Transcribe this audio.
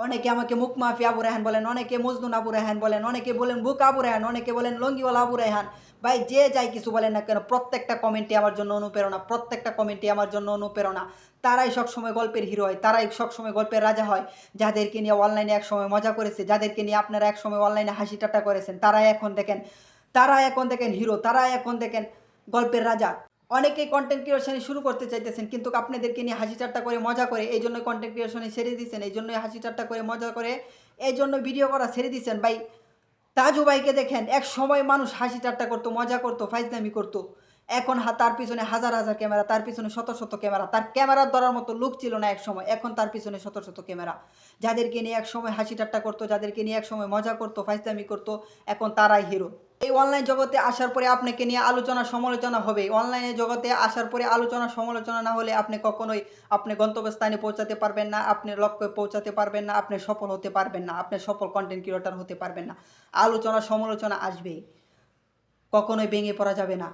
অনেকে আমাকে মুখ মাফি আবু রায়হান বলেন, অনেকে মজনুন আবু রায়হান বলেন, অনেকে বলেন বুক আবু রায়হান, অনেকে বলেন লঙ্গিওয়ালা আবু রায়হান। ভাই যে যাই কিছু বলেন না কেন, প্রত্যেকটা কমেন্টে আমার জন্য অনুপ্রেরণা, প্রত্যেকটা কমেন্টে আমার জন্য অনুপ্রেরণা। তারাই সবসময় গল্পের হিরো হয়, তারাই সবসময় গল্পের রাজা হয়, যাদেরকে নিয়ে অনলাইনে একসময় মজা করেছে, যাদেরকে নিয়ে আপনারা একসময় অনলাইনে হাসি ঠাট্টা করেছেন, তারাই এখন দেখেন হিরো, তারাই এখন দেখেন গল্পের রাজা। অনেকেই কন্টেন্ট ক্রিয়েশন শুরু করতে চাইতেছেন, কিন্তু আপনাদেরকে নিয়ে হাসি ঠাট্টা করে মজা করে এই জন্য কন্টেন্ট ক্রিয়েশনে ছেড়ে দিচ্ছেন, এই জন্যই হাসি ঠাট্টা করে মজা করে এই জন্য ভিডিও করা ছেড়ে দিচ্ছেন। ভাই তাজু ভাইকে দেখেন, এক সময় মানুষ হাসি ঠাট্টা করতো, মজা করতো, ফাইজলামি করতো। এখন তার পিছনে হাজার হাজার ক্যামেরা, তার পিছনে শত শত ক্যামেরা, তার ক্যামেরা ধরার মতো লোক ছিল না এক সময়, এখন তার পিছনে শত শত ক্যামেরা। যাদেরকে নিয়ে এক সময় হাসি ঠাট্টা করতো, যাদেরকে নিয়ে এক সময় মজা করতো, ফাইজলামি করতো, এখন তারাই হিরো। এই অনলাইন জগতে আসার পরে আপনাকে নিয়ে আলোচনা সমালোচনা হবে, অনলাইনে জগতে আসার পরে আলোচনা সমালোচনা না হলে আপনি কখনোই আপনি গন্তব্যস্থানে পৌঁছাতে পারবেন না, আপনি লক্ষ্যে পৌঁছাতে পারবেন না, আপনি সফল হতে পারবেন না, আপনি সফল কন্টেন্ট ক্রিয়েটর হতে পারবেন না। আলোচনা সমালোচনা আসবেই, কখনোই ভেঙে পড়া যাবে না।